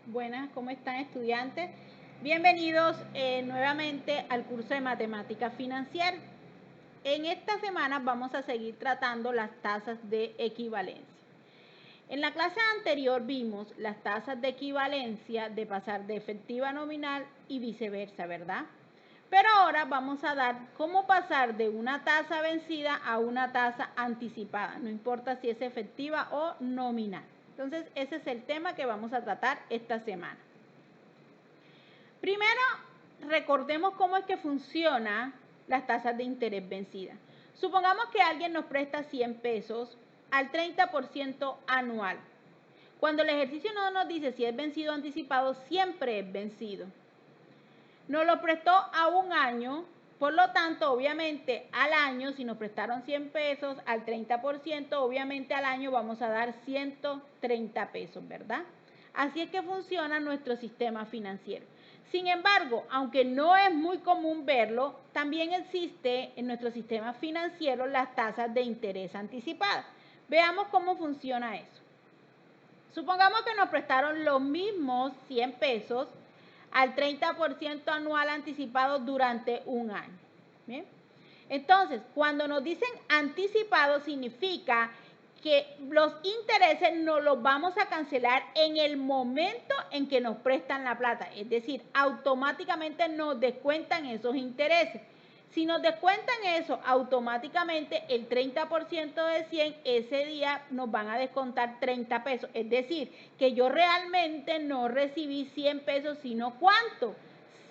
Buenas, ¿cómo están estudiantes? Bienvenidos nuevamente al curso de Matemática Financiera. En esta semana vamos a seguir tratando las tasas de equivalencia. En la clase anterior vimos las tasas de equivalencia de pasar de efectiva a nominal y viceversa, ¿verdad? Pero ahora vamos a dar cómo pasar de una tasa vencida a una tasa anticipada, no importa si es efectiva o nominal. Entonces, ese es el tema que vamos a tratar esta semana. Primero, recordemos cómo es que funcionan las tasas de interés vencidas. Supongamos que alguien nos presta 100 pesos al 30% anual. Cuando el ejercicio no nos dice si es vencido o anticipado, siempre es vencido. Nos lo prestó a un año, por lo tanto, obviamente, al año, si nos prestaron 100 pesos al 30%, obviamente al año vamos a dar 130 pesos, ¿verdad? Así es que funciona nuestro sistema financiero. Sin embargo, aunque no es muy común verlo, también existe en nuestro sistema financiero las tasas de interés anticipadas. Veamos cómo funciona eso. Supongamos que nos prestaron los mismos 100 pesos al 30% anual anticipado durante un año. ¿Bien? Entonces, cuando nos dicen anticipado, significa que los intereses nos los vamos a cancelar en el momento en que nos prestan la plata. Es decir, automáticamente nos descuentan esos intereses. Si nos descuentan eso, automáticamente el 30% de 100, ese día nos van a descontar 30 pesos. Es decir, que yo realmente no recibí 100 pesos, sino ¿cuánto?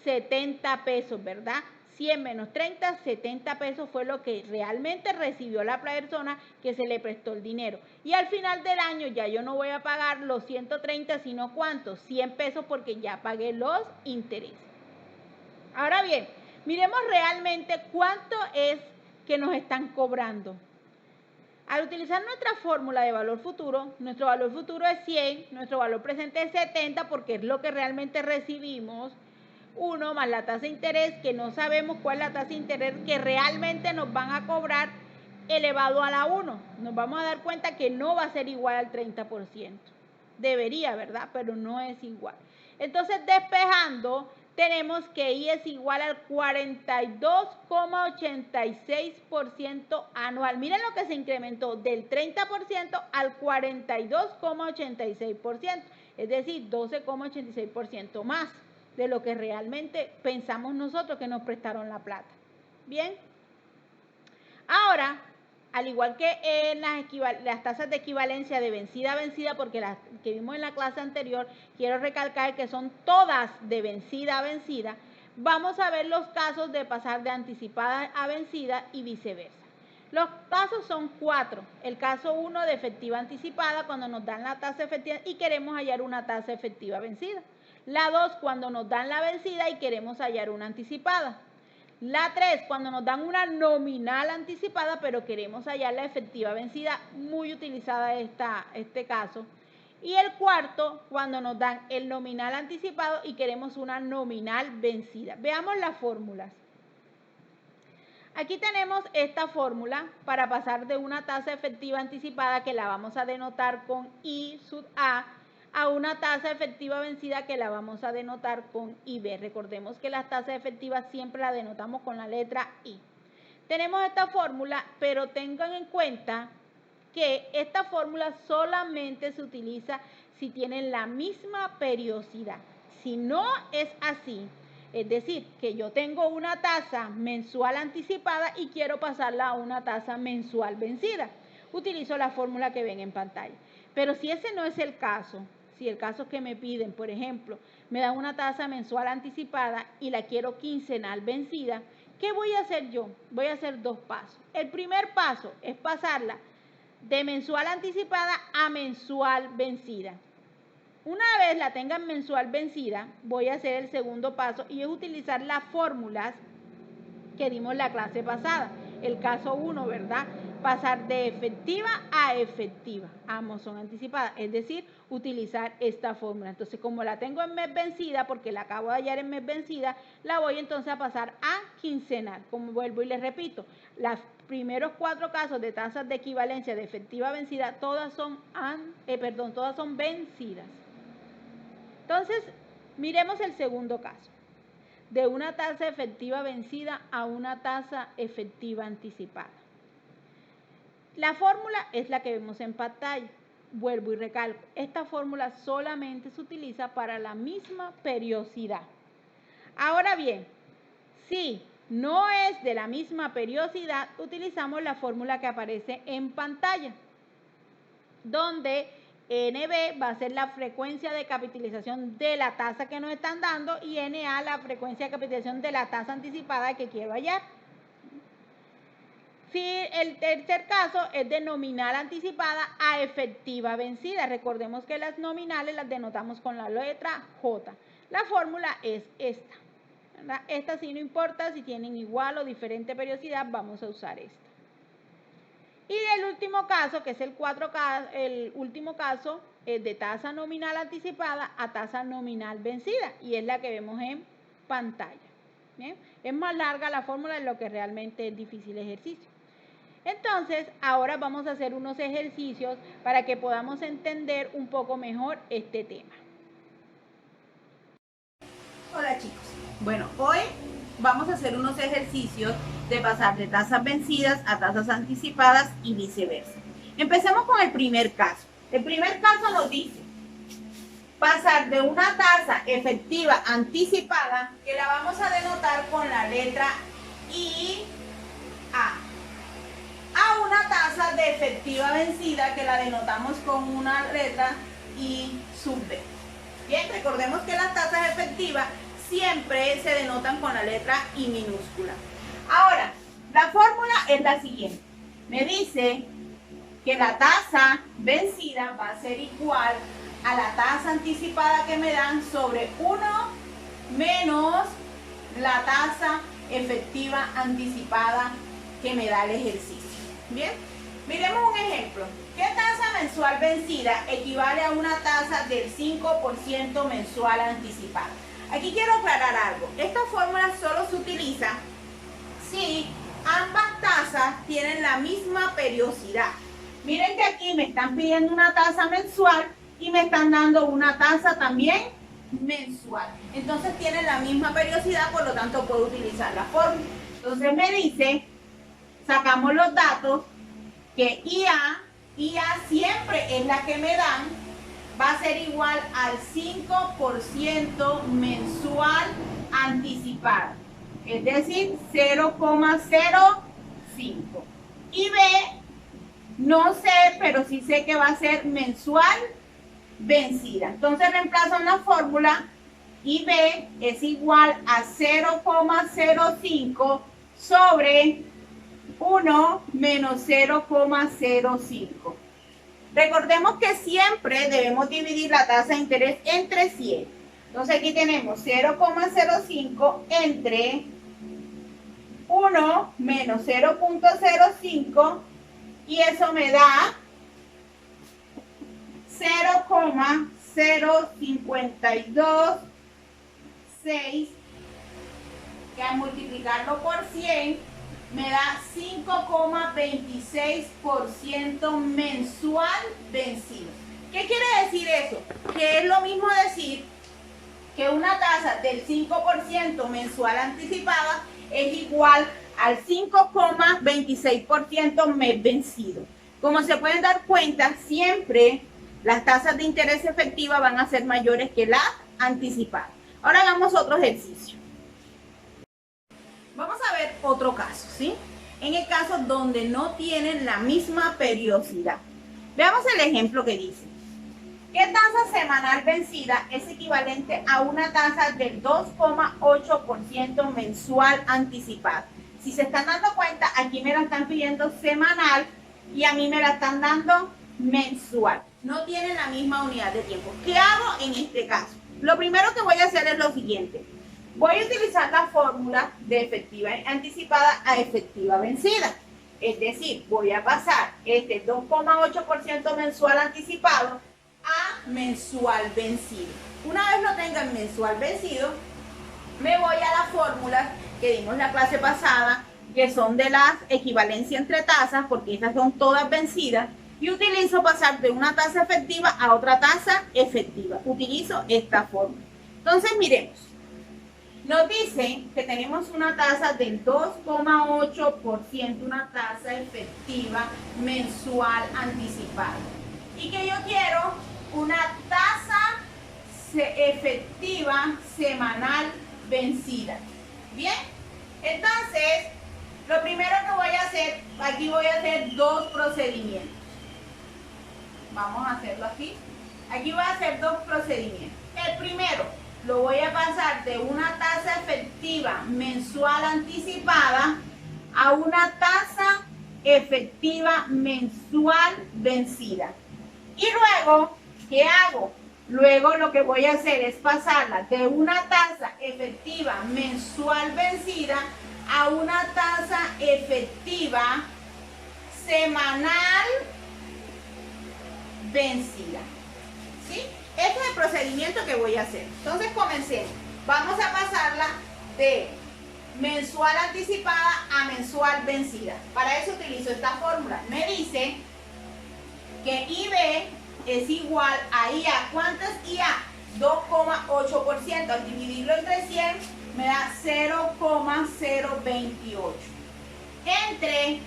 70 pesos, ¿verdad? 100 menos 30, 70 pesos fue lo que realmente recibió la persona que se le prestó el dinero. Y al final del año ya yo no voy a pagar los 130, sino ¿cuánto? 100 pesos porque ya pagué los intereses. Ahora bien, miremos realmente cuánto es que nos están cobrando. Al utilizar nuestra fórmula de valor futuro, nuestro valor futuro es 100, nuestro valor presente es 70 porque es lo que realmente recibimos, 1 más la tasa de interés, que no sabemos cuál es la tasa de interés que realmente nos van a cobrar, elevado a la 1. Nos vamos a dar cuenta que no va a ser igual al 30%. Debería, ¿verdad? Pero no es igual. Entonces, despejando, tenemos que I es igual al 42,86% anual. Miren lo que se incrementó del 30% al 42,86%, es decir, 12,86% más de lo que realmente pensamos nosotros que nos prestaron la plata. Bien. Ahora, al igual que en las tasas de equivalencia de vencida a vencida, porque las que vimos en la clase anterior, quiero recalcar que son todas de vencida a vencida, vamos a ver los casos de pasar de anticipada a vencida y viceversa. Los casos son 4. El caso 1 de efectiva anticipada, cuando nos dan la tasa efectiva y queremos hallar una tasa efectiva vencida. La 2, cuando nos dan la vencida y queremos hallar una anticipada. La 3, cuando nos dan una nominal anticipada, pero queremos hallar la efectiva vencida, muy utilizada este caso. Y el cuarto, cuando nos dan el nominal anticipado y queremos una nominal vencida. Veamos las fórmulas. Aquí tenemos esta fórmula para pasar de una tasa efectiva anticipada, que la vamos a denotar con I sub A una tasa efectiva vencida, que la vamos a denotar con IB. Recordemos que las tasas efectivas siempre las denotamos con la letra I. Tenemos esta fórmula, pero tengan en cuenta que esta fórmula solamente se utiliza si tienen la misma periodicidad. Si no es así, es decir, que yo tengo una tasa mensual anticipada y quiero pasarla a una tasa mensual vencida, utilizo la fórmula que ven en pantalla. Pero si ese no es el caso, si el caso es que me piden, por ejemplo, me dan una tasa mensual anticipada y la quiero quincenal vencida, ¿qué voy a hacer yo? Voy a hacer dos pasos. El primer paso es pasarla de mensual anticipada a mensual vencida. Una vez la tengan mensual vencida, voy a hacer el segundo paso y es utilizar las fórmulas que dimos la clase pasada. El caso 1, ¿verdad? Pasar de efectiva a efectiva. Ambos son anticipadas, es decir, utilizar esta fórmula. Entonces, como la tengo en mes vencida, porque la acabo de hallar en mes vencida, la voy entonces a pasar a quincenal. Como vuelvo y les repito, los primeros 4 casos de tasas de equivalencia de efectiva a vencida, todas son vencidas. Entonces, miremos el segundo caso. De una tasa efectiva vencida a una tasa efectiva anticipada. La fórmula es la que vemos en pantalla. Vuelvo y recalco, esta fórmula solamente se utiliza para la misma periodicidad. Ahora bien, si no es de la misma periodicidad, utilizamos la fórmula que aparece en pantalla, donde NB va a ser la frecuencia de capitalización de la tasa que nos están dando y NA la frecuencia de capitalización de la tasa anticipada que quiero hallar. Si el tercer caso es de nominal anticipada a efectiva vencida. Recordemos que las nominales las denotamos con la letra J. La fórmula es esta, ¿verdad? Esta sí no importa si tienen igual o diferente periodicidad, vamos a usar esta. Y el último caso, que es el último caso, es de tasa nominal anticipada a tasa nominal vencida, y es la que vemos en pantalla. ¿Bien? Es más larga la fórmula de lo que realmente es difícil el ejercicio. Entonces, ahora vamos a hacer unos ejercicios para que podamos entender un poco mejor este tema. Hola chicos. Bueno, hoy vamos a hacer unos ejercicios de pasar de tasas vencidas a tasas anticipadas y viceversa. Empecemos con el primer caso. El primer caso nos dice pasar de una tasa efectiva anticipada, que la vamos a denotar con la letra IA, a una tasa de efectiva vencida que la denotamos con una letra I sub B. Bien, recordemos que las tasas efectivas siempre se denotan con la letra I minúscula. Ahora, la fórmula es la siguiente. Me dice que la tasa vencida va a ser igual a la tasa anticipada que me dan sobre 1 menos la tasa efectiva anticipada que me da el ejercicio. Bien, miremos un ejemplo. ¿Qué tasa mensual vencida equivale a una tasa del 5% mensual anticipada? Aquí quiero aclarar algo. Esta fórmula solo se utiliza si ambas tasas tienen la misma periodicidad. Miren que aquí me están pidiendo una tasa mensual y me están dando una tasa también mensual. Entonces tienen la misma periodicidad, por lo tanto puedo utilizar la fórmula. Entonces me dice, sacamos los datos, que IA siempre es la que me dan, va a ser igual al 5% mensual anticipado, es decir, 0,05. Y B, no sé, pero sí sé que va a ser mensual vencida. Entonces reemplazo en la fórmula y B es igual a 0,05 sobre 1 menos 0,05. Recordemos que siempre debemos dividir la tasa de interés entre 100. Entonces aquí tenemos 0,05 entre 1 menos 0,05 y eso me da 0,0526, que al multiplicarlo por 100 me da 5,26% mensual vencido. ¿Qué quiere decir eso? Que es lo mismo decir que una tasa del 5% mensual anticipada es igual al 5,26% mes vencido. Como se pueden dar cuenta, siempre las tasas de interés efectivas van a ser mayores que las anticipadas. Ahora hagamos otro ejercicio. Vamos a ver otro caso, ¿sí? En el caso donde no tienen la misma periodicidad. Veamos el ejemplo que dice. ¿Qué tasa semanal vencida es equivalente a una tasa del 2,8% mensual anticipada? Si se están dando cuenta, aquí me la están pidiendo semanal y a mí me la están dando mensual. No tienen la misma unidad de tiempo. ¿Qué hago en este caso? Lo primero que voy a hacer es lo siguiente. Voy a utilizar la fórmula de efectiva anticipada a efectiva vencida. Es decir, voy a pasar este 2,8% mensual anticipado a mensual vencido. Una vez lo tenga en mensual vencido, me voy a la fórmula que dimos la clase pasada, que son de las equivalencias entre tasas, porque estas son todas vencidas, y utilizo pasar de una tasa efectiva a otra tasa efectiva. Utilizo esta fórmula. Entonces, miremos. Nos dice que tenemos una tasa del 2,8%, una tasa efectiva mensual anticipada. Y que yo quiero una tasa efectiva semanal vencida. Bien, entonces, lo primero que voy a hacer, aquí voy a hacer dos procedimientos. Vamos a hacerlo aquí. Aquí voy a hacer dos procedimientos. El primero, lo voy a pasar de una tasa efectiva mensual anticipada a una tasa efectiva mensual vencida. Y luego, ¿qué hago? Luego lo que voy a hacer es pasarla de una tasa efectiva mensual vencida a una tasa efectiva semanal vencida. ¿Sí? Este es el procedimiento que voy a hacer. Entonces comencemos. Vamos a pasarla de mensual anticipada a mensual vencida. Para eso utilizo esta fórmula. Me dice que IB es igual a IA. ¿Cuánto es IA? 2,8%. Al dividirlo entre 100 me da 0,028. Entre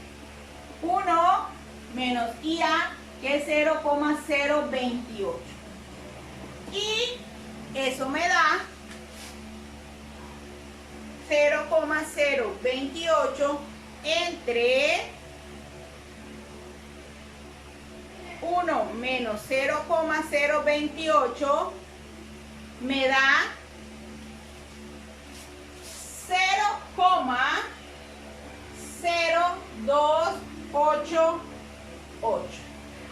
1 menos IA, que es 0,028. Y eso me da 0,028 entre 1 menos 0,028 me da 0,0288.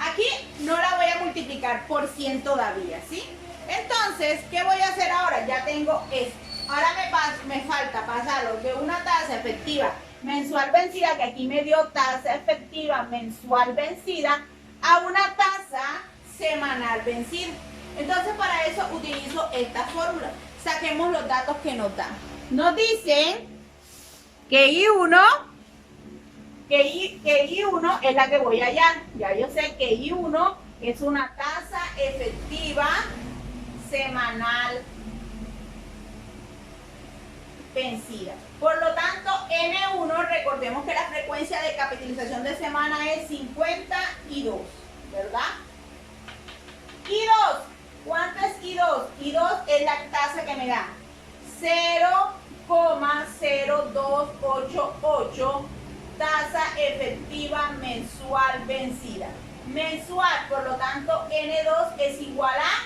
Aquí no la voy a multiplicar por 100 todavía, ¿sí? Entonces, ¿qué voy a hacer ahora? Ya tengo esto. Ahora me falta pasarlo de una tasa efectiva mensual vencida, que aquí me dio tasa efectiva mensual vencida, a una tasa semanal vencida. Entonces, para eso utilizo esta fórmula. Saquemos los datos que nos dan. Nos dicen que I1 es la que voy a hallar. Ya yo sé que I1 es una tasa efectiva semanal vencida. Por lo tanto, N1, recordemos que la frecuencia de capitalización de semana es 52, ¿verdad? I2, ¿cuánto es I2? I2 es la tasa que me da 0,0288 tasa efectiva mensual vencida. Mensual, por lo tanto, N2 es igual a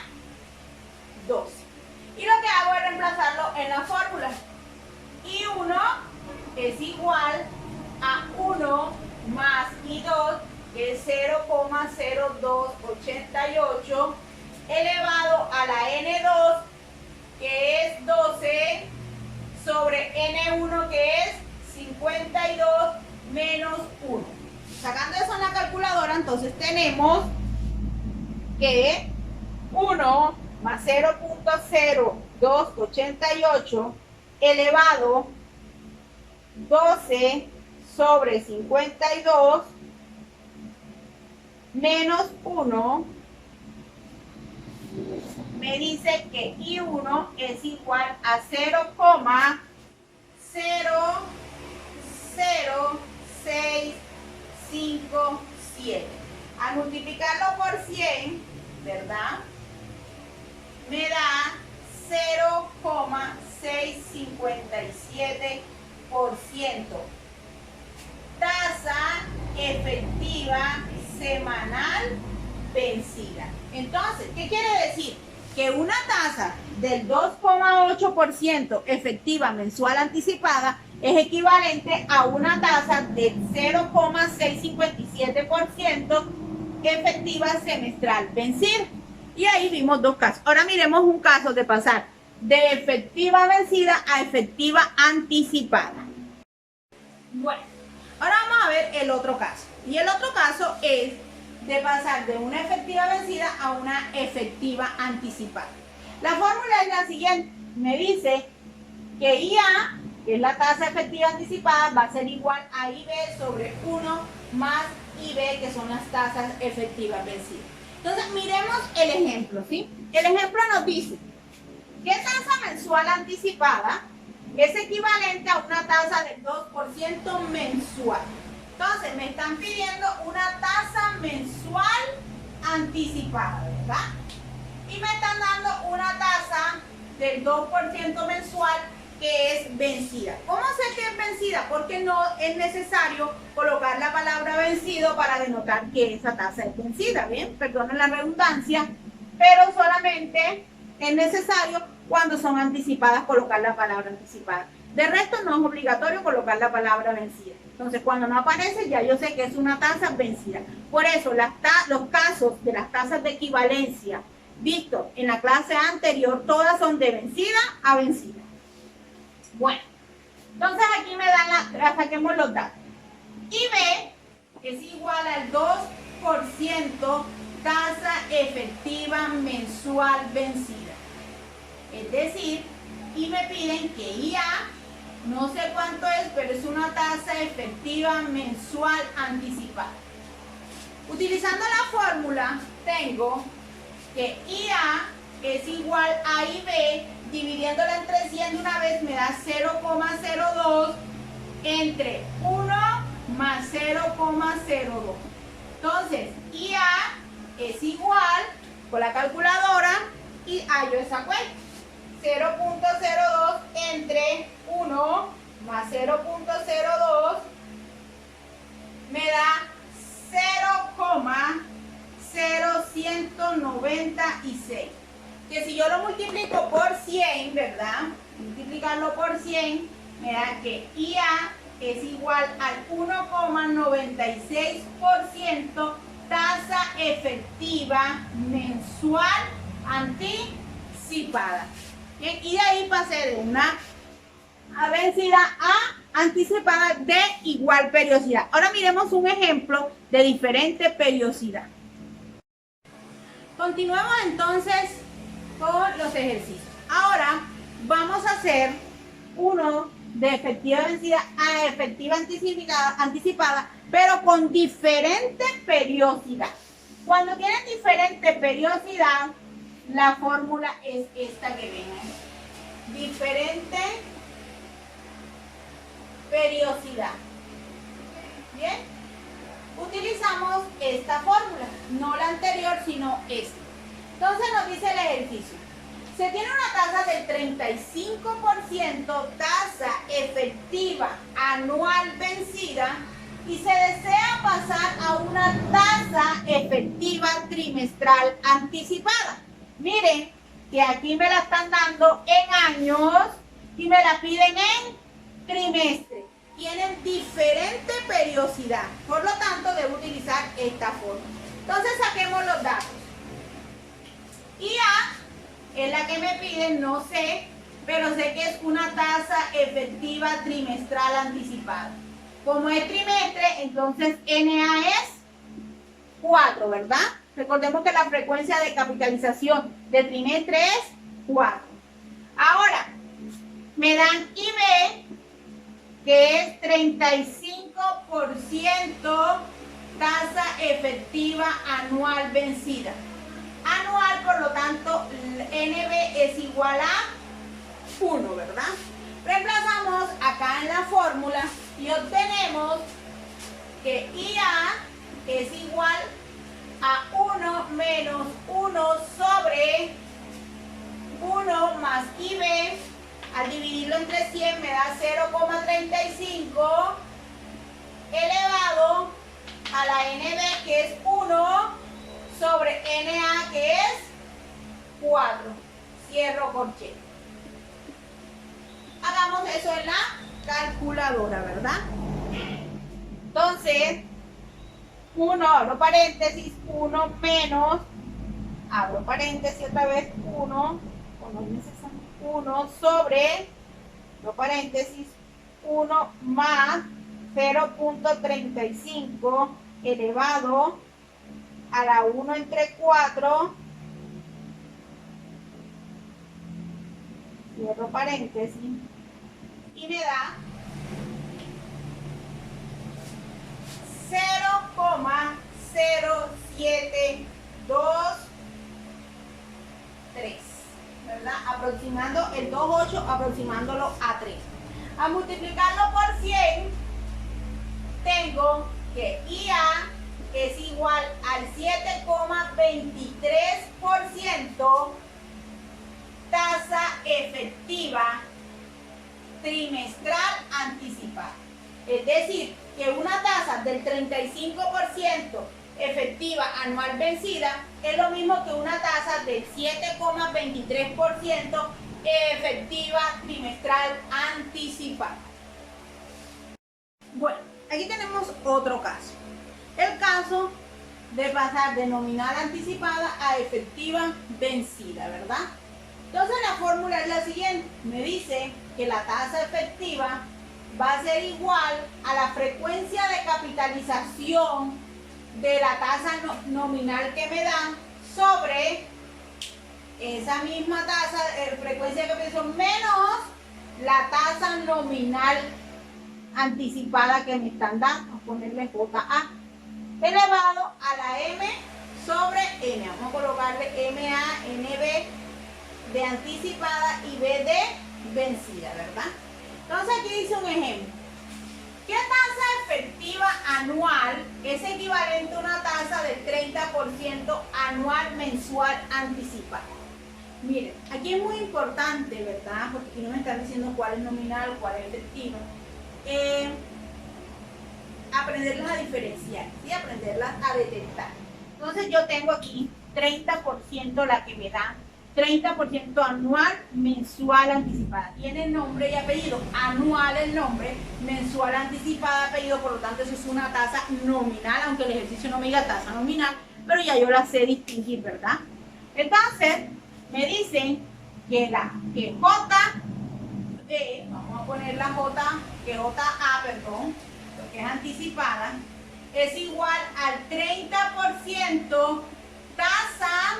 12. Y lo que hago es reemplazarlo en la fórmula. I1 es igual a 1 más I2, que es 0,0288, elevado a la N2, que es 12, sobre N1, que es 52 menos 1. Sacando eso en la calculadora, entonces tenemos que 1 más 0,0288 elevado 12 sobre 52 menos 1 me dice que I1 es igual a 0,00657. Al multiplicarlo por 100, ¿verdad? Me da 0,657%. Tasa efectiva semanal vencida. Entonces, ¿qué quiere decir? Que una tasa del 2,8% efectiva mensual anticipada es equivalente a una tasa del 0,657% efectiva semestral vencida. Y ahí vimos dos casos. Ahora miremos un caso de pasar de efectiva vencida a efectiva anticipada. Bueno, ahora vamos a ver el otro caso. Y el otro caso es de pasar de una efectiva vencida a una efectiva anticipada. La fórmula es la siguiente. Me dice que IA, que es la tasa efectiva anticipada, va a ser igual a IB sobre 1 más y B, que son las tasas efectivas vencidas. Entonces, miremos el ejemplo, ¿sí? El ejemplo nos dice, ¿qué tasa mensual anticipada es equivalente a una tasa del 2% mensual? Entonces, me están pidiendo una tasa mensual anticipada, ¿verdad? Y me están dando una tasa del 2% mensual que es vencida. ¿Cómo sé que es vencida? Porque no es necesario colocar la palabra vencido para denotar que esa tasa es vencida, ¿bien? Perdonen la redundancia, pero solamente es necesario cuando son anticipadas colocar la palabra anticipada. De resto no es obligatorio colocar la palabra vencida. Entonces cuando no aparece ya yo sé que es una tasa vencida. Por eso los casos de las tasas de equivalencia visto en la clase anterior, todas son de vencida a vencida. Bueno, entonces aquí me dan saquemos los datos. IB es igual al 2% tasa efectiva mensual vencida. Es decir, y me piden que IA, no sé cuánto es, pero es una tasa efectiva mensual anticipada. Utilizando la fórmula, tengo que IA es igual a IB, dividiéndola entre 100 de una vez me da 0,02 entre 1 más 0,02. Entonces, IA es igual, con la calculadora, y hallo esa cuenta. 0,02 entre 1 más 0,02 me da 0,0196. Que si yo lo multiplico por 100, ¿verdad? Multiplicarlo por 100 me da que IA es igual al 1,96% tasa efectiva mensual anticipada. Bien, y de ahí pasé de una vencida a anticipada de igual periodicidad. Ahora miremos un ejemplo de diferente periodicidad. Continuemos entonces con los ejercicios. Ahora vamos a hacer uno de efectiva vencida a efectiva anticipada, pero con diferente periodicidad. Cuando tienen diferente periodicidad, la fórmula es esta que ven ahí. Diferente periodicidad. Bien, utilizamos esta fórmula, no la anterior, sino esta. Entonces nos dice el ejercicio. Se tiene una tasa del 35% tasa efectiva anual vencida y se desea pasar a una tasa efectiva trimestral anticipada. Miren que aquí me la están dando en años y me la piden en trimestre. Tienen diferente periodicidad, por lo tanto debo utilizar esta fórmula. Entonces saquemos los datos. IA es la que me piden, no sé, pero sé que es una tasa efectiva trimestral anticipada. Como es trimestre, entonces NA es 4, ¿verdad? Recordemos que la frecuencia de capitalización de trimestre es 4. Ahora, me dan IB, que es 35% tasa efectiva anual vencida. Anual, por lo tanto, NB es igual a 1, ¿verdad? Reemplazamos acá en la fórmula y obtenemos que IA es igual a 1 menos 1 sobre 1 más IB. Al dividirlo entre 100 me da 0,35 elevado a la NB, que es 1, sobre NA, que es 4. Cierro corchete. Hagamos eso en la calculadora, ¿verdad? Entonces, 1, abro paréntesis, 1 menos, abro paréntesis otra vez, 1 sobre, abro paréntesis, 1 más 0,35 elevado a la 1 entre 4, cierro paréntesis, y me da 0,0196. 0,0723, ¿verdad? Aproximando el 2,8, aproximándolo a 3. A multiplicarlo por 100, tengo que IA es igual al 7,23% tasa efectiva trimestral anticipada. Es decir, que una tasa del 35% efectiva anual vencida es lo mismo que una tasa del 7,23% efectiva trimestral anticipada. Bueno, aquí tenemos otro caso. El caso de pasar de nominal anticipada a efectiva vencida, ¿verdad? Entonces la fórmula es la siguiente. Me dice que la tasa efectiva va a ser igual a la frecuencia de capitalización de la tasa nominal que me dan sobre esa misma tasa de frecuencia de capitalización menos la tasa nominal anticipada que me están dando. Vamos a ponerle JA elevado a la M sobre N. Vamos a colocarle MA, NB de anticipada y B de vencida, ¿verdad? Entonces aquí dice un ejemplo. ¿Qué tasa efectiva anual es equivalente a una tasa del 30% anual mensual anticipada? Miren, aquí es muy importante, ¿verdad? Porque aquí no me están diciendo cuál es nominal, cuál es efectiva. Aprenderlas a diferenciar, ¿sí? Aprenderlas a detectar. Entonces yo tengo aquí 30% la que me da 30% anual, mensual, anticipada. Tiene nombre y apellido. Anual el nombre, mensual, anticipada, apellido. Por lo tanto, eso es una tasa nominal, aunque el ejercicio no me diga tasa nominal, pero ya yo la sé distinguir, ¿verdad? Entonces, me dicen que J, vamos a poner la JA, perdón, porque es anticipada, es igual al 30% tasa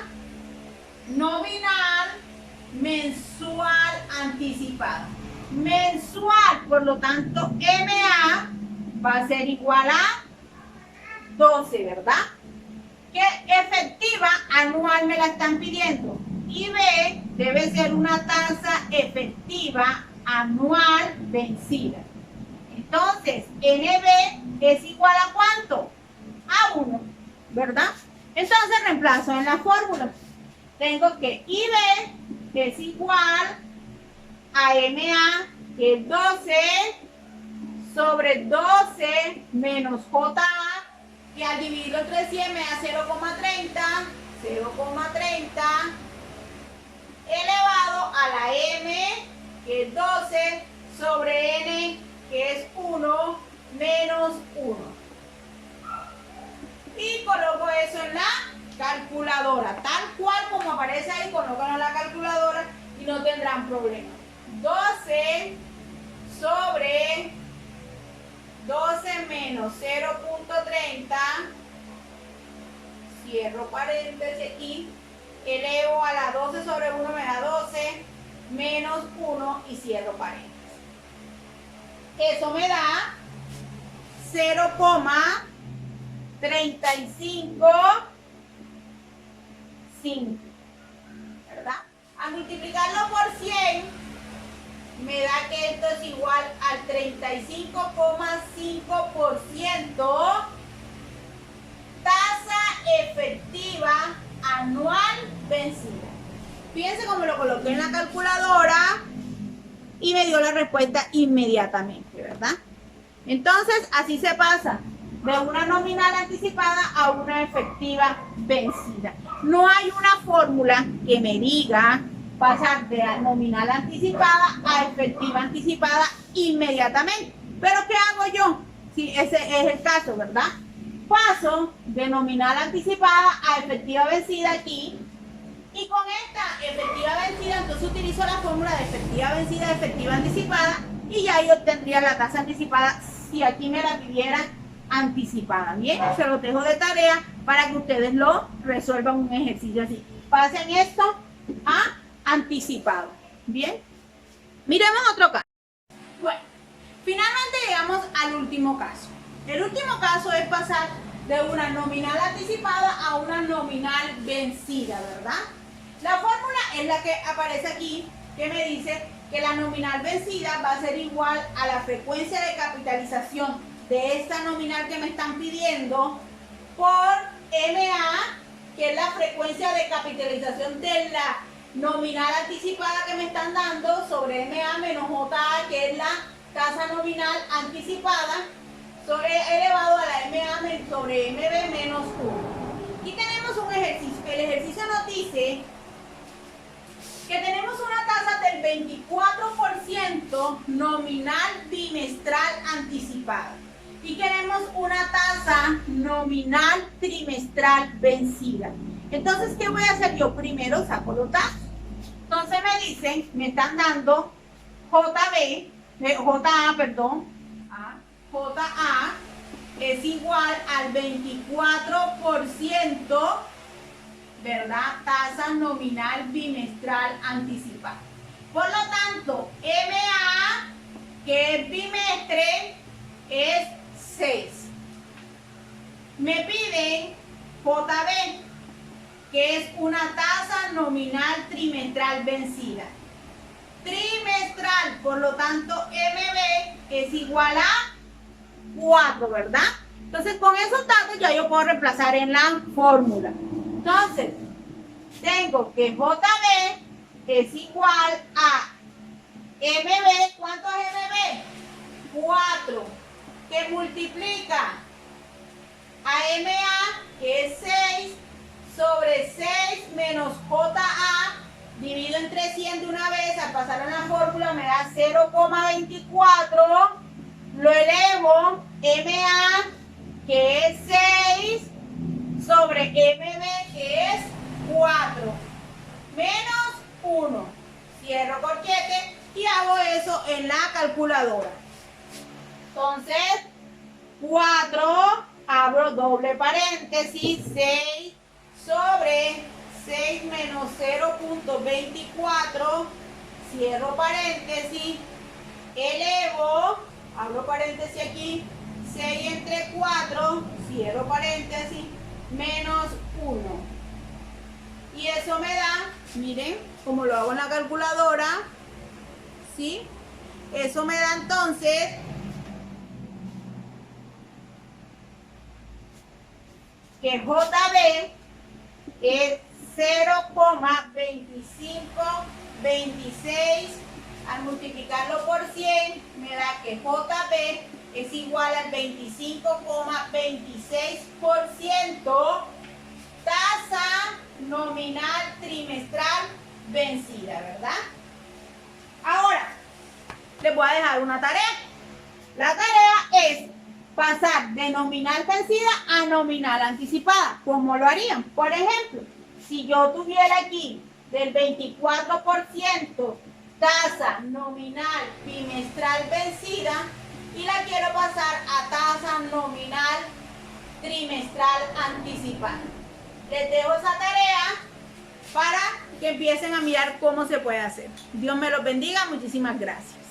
nominal mensual anticipada. Mensual, por lo tanto, MA va a ser igual a 12, ¿verdad? Que efectiva anual me la están pidiendo. Y B debe ser una tasa efectiva anual vencida. Entonces, NB es igual a ¿cuánto? A 1, ¿verdad? Entonces reemplazo en la fórmula. Tengo que IB es igual a MA, que es 12, sobre 12 menos JA, que al dividirlo entre 100 me da 0,30, elevado a la M, que es 12, sobre N, que es 1, menos 1. Y coloco eso en la calculadora, tal cual como aparece ahí, colócalo en la calculadora y no tendrán problema. 12 sobre 12 menos 0,30, cierro paréntesis y elevo a la 12 sobre 1 me da 12, menos 1 y cierro paréntesis. Eso me da 0,35, ¿verdad? A multiplicarlo por 100 me da que esto es igual al 35,5% tasa efectiva anual vencida. Fíjense cómo lo coloqué en la calculadora y me dio la respuesta inmediatamente, ¿verdad? Entonces, así se pasa de una nominal anticipada a una efectiva vencida. No hay una fórmula que me diga pasar de nominal anticipada a efectiva anticipada inmediatamente. Pero ¿qué hago yo? Si ese es el caso, ¿verdad? Paso de nominal anticipada a efectiva vencida aquí. Y con esta efectiva vencida, entonces utilizo la fórmula de efectiva vencida, efectiva anticipada, y ya yo obtendría la tasa anticipada si aquí me la pidieran anticipada. Bien, se lo dejo de tarea para que ustedes lo resuelvan un ejercicio así. Pasen esto a anticipado. Bien, miremos otro caso. Bueno, finalmente llegamos al último caso. El último caso es pasar de una nominal anticipada a una nominal vencida, ¿verdad? La fórmula es la que aparece aquí, que me dice que la nominal vencida va a ser igual a la frecuencia de capitalización de esta nominal que me están pidiendo por MA, que es la frecuencia de capitalización de la nominal anticipada que me están dando, sobre MA menos JA, que es la tasa nominal anticipada, elevado a la MA sobre MB menos 1. Aquí tenemos un ejercicio. El ejercicio nos dice que tenemos una tasa del 24% nominal bimestral anticipada y queremos una tasa nominal trimestral vencida. Entonces, ¿qué voy a hacer? Yo primero saco los datos. Entonces me dicen, me están dando JA es igual al 24%, ¿verdad? Tasa nominal bimestral anticipada. Por lo tanto, MA, que es bimestre, es 6. Me piden JB, que es una tasa nominal trimestral vencida. Trimestral, por lo tanto, MB es igual a 4, ¿verdad? Entonces, con esos datos ya yo puedo reemplazar en la fórmula. Entonces, tengo que JB es igual a MB. ¿Cuánto es MB? 4, que multiplica a MA, que es 6, sobre 6 menos JA, divido entre 100 de una vez. Al pasar a la fórmula me da 0,24, lo elevo, MA, que es 6, sobre MB, que es 4, menos 1. Cierro corchete y hago eso en la calculadora. Entonces, 4, abro doble paréntesis, 6 sobre 6 menos 0,24, cierro paréntesis, elevo, abro paréntesis aquí, 6 entre 4, cierro paréntesis, menos 1. Y eso me da, miren, como lo hago en la calculadora, ¿sí? Eso me da entonces que JB es 0,2526. Al multiplicarlo por 100 me da que JB es igual al 25,26% tasa nominal trimestral vencida, ¿verdad? Ahora, les voy a dejar una tarea. La tarea es pasar de nominal vencida a nominal anticipada. ¿Cómo lo harían? Por ejemplo, si yo tuviera aquí del 24% tasa nominal bimestral vencida y la quiero pasar a tasa nominal trimestral anticipada. Les dejo esa tarea para que empiecen a mirar cómo se puede hacer. Dios me los bendiga. Muchísimas gracias.